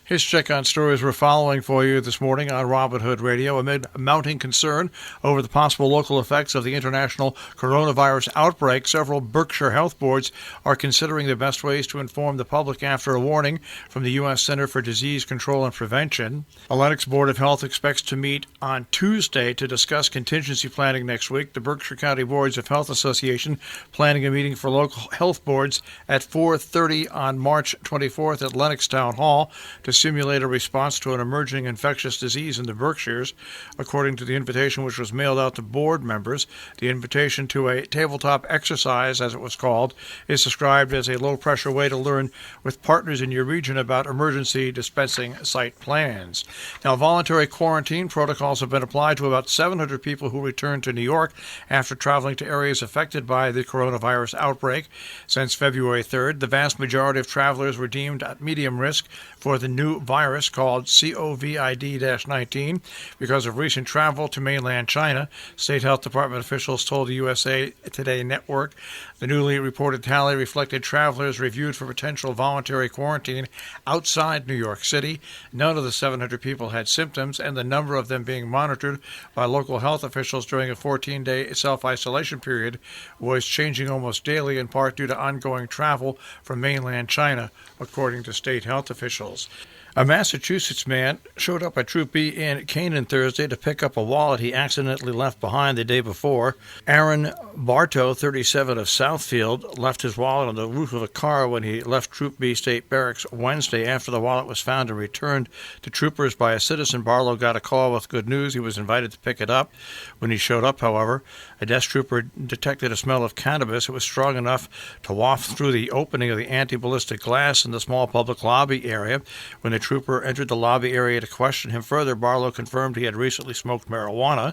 His check on stories we're following for you this morning on Robin Hood Radio. Amid mounting concern over the possible local effects of the international coronavirus outbreak, several Berkshire health boards are considering the best ways to inform the public after a warning from the U.S. Center for Disease Control and Prevention. The Lennox Board of Health expects to meet on Tuesday to discuss contingency planning next week. The Berkshire County Boards of Health Association planning a meeting for local health boards at 4:30 on March 24th at Lennox Town Hall to simulate a response to an emerging infectious disease in the Berkshires. According to the invitation which was mailed out to board members, the invitation to a tabletop exercise, as it was called, is described as a low-pressure way to learn with partners in your region about emergency dispensing site plans. Now, voluntary quarantine protocols have been applied to about 700 people who returned to New York after traveling to areas affected by the coronavirus outbreak. Since February 3rd, the vast majority of travelers were deemed at medium risk for the new virus called COVID-19 because of recent travel to mainland China. State Health Department officials told the USA Today Network the newly reported tally reflected travelers reviewed for potential voluntary quarantine outside New York City. None of the 700 people had symptoms, and the number of them being monitored by local health officials during a 14-day self-isolation period was changing almost daily, in part due to ongoing travel from mainland China, according to state health officials. A Massachusetts man showed up at Troop B in Canaan Thursday to pick up a wallet he accidentally left behind the day before. Aaron Bartow, 37 of Southfield, left his wallet on the roof of a car when he left Troop B State Barracks Wednesday. After the wallet was found and returned to troopers by a citizen, Barlow got a call with good news. He was invited to pick it up. When he showed up, however, a desk trooper detected a smell of cannabis. It was strong enough to waft through the opening of the anti-ballistic glass in the small public lobby area. When the trooper entered the lobby area to question him further, Barlow confirmed he had recently smoked marijuana.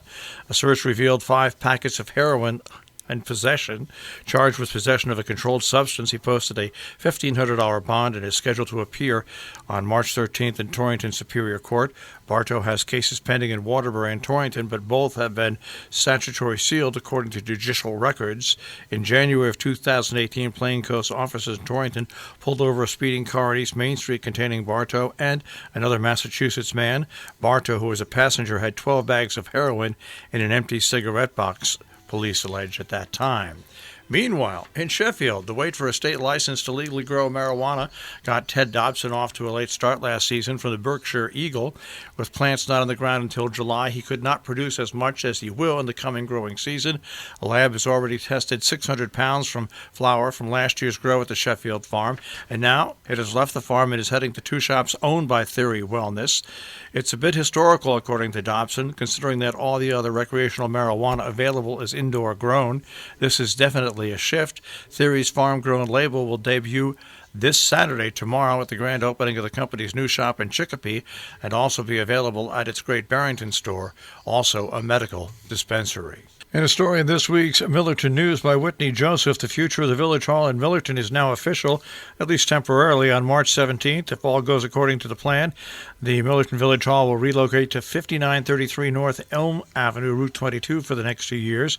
A search revealed 5 packets of heroin in possession. Charged with possession of a controlled substance, he posted a $1,500 bond and is scheduled to appear on March 13th in Torrington Superior Court. Bartow has cases pending in Waterbury and Torrington, but both have been statutory sealed according to judicial records. In January of 2018, plainclothes officers in Torrington pulled over a speeding car on East Main Street containing Bartow and another Massachusetts man. Bartow, who was a passenger, had 12 bags of heroin in an empty cigarette box, police alleged at that time. Meanwhile, in Sheffield, the wait for a state license to legally grow marijuana got Ted Dobson off to a late start last season from the Berkshire Eagle. With plants not on the ground until July, he could not produce as much as he will in the coming growing season. A lab has already tested 600 pounds from flower from last year's grow at the Sheffield farm, and now it has left the farm and is heading to 2 shops owned by Theory Wellness. It's a bit historical, according to Dobson, considering that all the other recreational marijuana available is indoor grown. This is definitely a shift. Theory's farm-grown label will debut this Saturday, tomorrow, at the grand opening of the company's new shop in Chicopee, and also be available at its Great Barrington store, also a medical dispensary. In a story in this week's Millerton News by Whitney Joseph, the future of the Village Hall in Millerton is now official, at least temporarily, on March 17th. If all goes according to the plan, the Millerton Village Hall will relocate to 5933 North Elm Avenue, Route 22, for the next 2 years.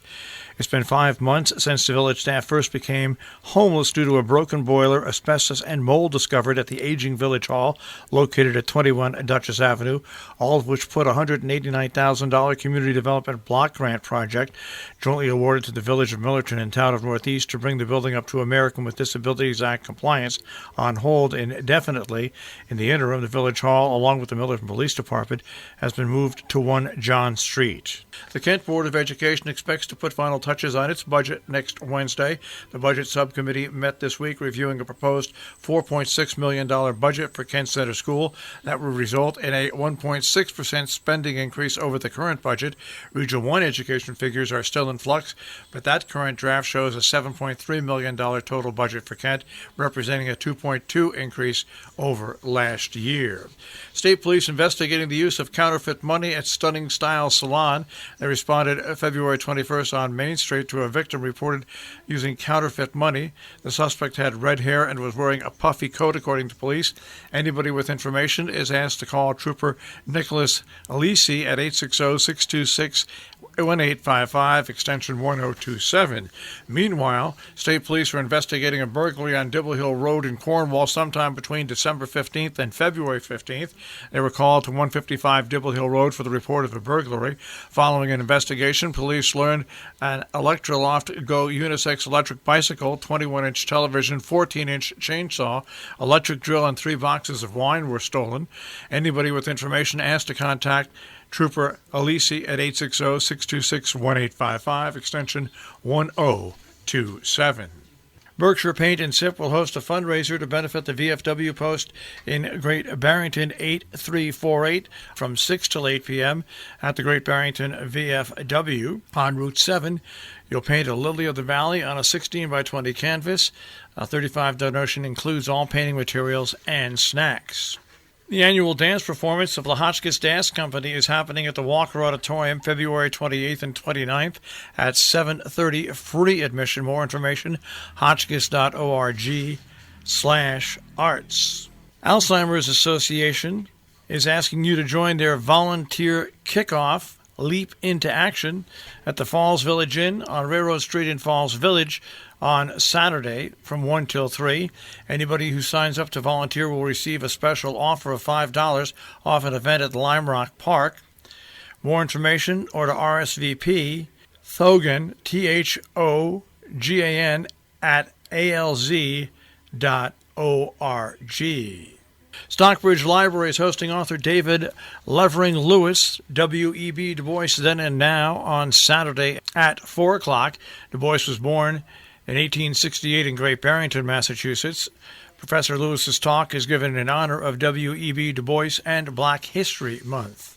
It's been 5 months since the village staff first became homeless due to a broken boiler, asbestos, and mold discovered at the aging Village Hall, located at 21 Dutchess Avenue, all of which put a $189,000 community development block grant project jointly awarded to the Village of Millerton and Town of Northeast to bring the building up to American with Disabilities Act compliance on hold indefinitely. In the interim, the Village Hall, along with the Millerton Police Department, has been moved to 1 John Street. The Kent Board of Education expects to put final touches on its budget next Wednesday. The Budget Subcommittee met this week reviewing a proposed $4.6 million budget for Kent Center School. That will result in a 1.6% spending increase over the current budget. Region 1 education figures are still in flux, but that current draft shows a $7.3 million total budget for Kent, representing a 2.2% increase over last year. State police investigating the use of counterfeit money at Stunning Style Salon. They responded February 21st on Main Street to a victim reported using counterfeit money. The suspect had red hair and was wearing a puffy coat, according to police. Anybody with information is asked to call Trooper Nicholas Alisi at 860-626-1855. 435, extension 1027. Meanwhile, state police are investigating a burglary on Dibble Hill Road in Cornwall sometime between December 15th and February 15th. They were called to 155 Dibble Hill Road for the report of a burglary. Following an investigation, police learned an Electroloft Go unisex electric bicycle, 21-inch television, 14-inch chainsaw, electric drill, and 3 boxes of wine were stolen. Anybody with information asked to contact Trooper Alisi at 860-626-1855, extension 1027. Berkshire Paint and Sip will host a fundraiser to benefit the VFW post in Great Barrington 8348 from 6 till 8 p.m. at the Great Barrington VFW on Route 7. You'll paint a lily of the valley on a 16 by 20 canvas. A $35 donation includes all painting materials and snacks. The annual dance performance of the Hotchkiss Dance Company is happening at the Walker Auditorium February 28th and 29th at 7:30. Free admission. More information, hotchkiss.org/arts. Alzheimer's Association is asking you to join their volunteer kickoff, Leap into Action, at the Falls Village Inn on Railroad Street in Falls Village on Saturday from 1 till 3. Anybody who signs up to volunteer will receive a special offer of $5 off an event at Lime Rock Park. More information or to RSVP, Thogan, THOGAN, at alz.org. Stockbridge Library is hosting author David Levering Lewis, W.E.B. Du Bois Then and Now, on Saturday at 4 o'clock. Du Bois was born in 1868 in Great Barrington, Massachusetts. Professor Lewis's talk is given in honor of W.E.B. Du Bois and Black History Month.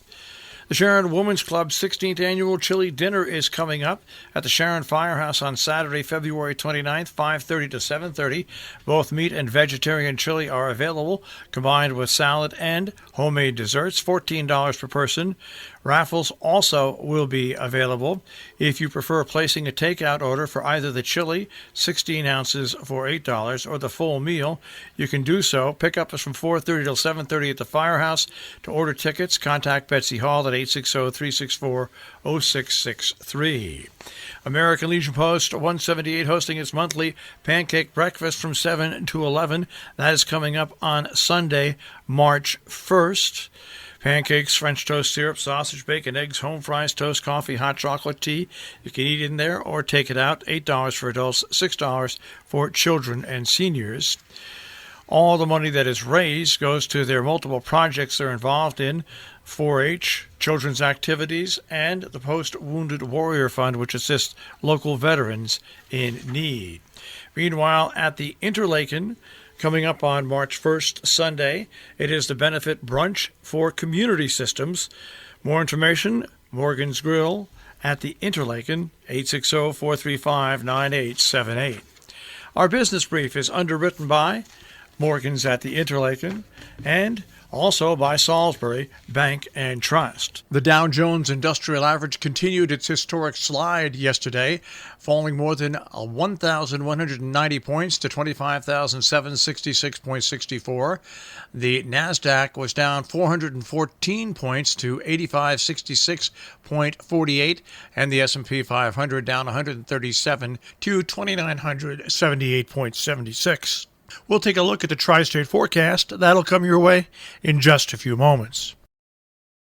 The Sharon Women's Club's 16th annual chili dinner is coming up at the Sharon Firehouse on Saturday, February 29th, 5:30 to 7:30. Both meat and vegetarian chili are available, combined with salad and homemade desserts, $14 per person. Raffles also will be available. If you prefer placing a takeout order for either the chili, 16 ounces for $8, or the full meal, you can do so. Pickup is from 4:30 till 7:30 at the Firehouse. To order tickets, contact Betsy Hall at 860-364-0663. American Legion Post 178 hosting its monthly pancake breakfast from 7 to 11. That is coming up on Sunday, March 1st. Pancakes, French toast, syrup, sausage, bacon, eggs, home fries, toast, coffee, hot chocolate, tea. You can eat in there or take it out. $8 for adults, $6 for children and seniors. All the money that is raised goes to their multiple projects they're involved in: 4-H, children's activities, and the Post-Wounded Warrior Fund, which assists local veterans in need. Meanwhile, at the Interlaken, coming up on March 1st, Sunday, it is the benefit brunch for community systems. More information, Morgan's Grill at the Interlaken, 860-435-9878. Our business brief is underwritten by Morgan's at the Interlaken and also by Salisbury Bank and Trust. The Dow Jones Industrial Average continued its historic slide yesterday, falling more than 1,190 points to 25,766.64. The Nasdaq was down 414 points to 8566.48, and the S&P 500 down 137 to 2,978.76. We'll take a look at the tri-state forecast. That'll come your way in just a few moments.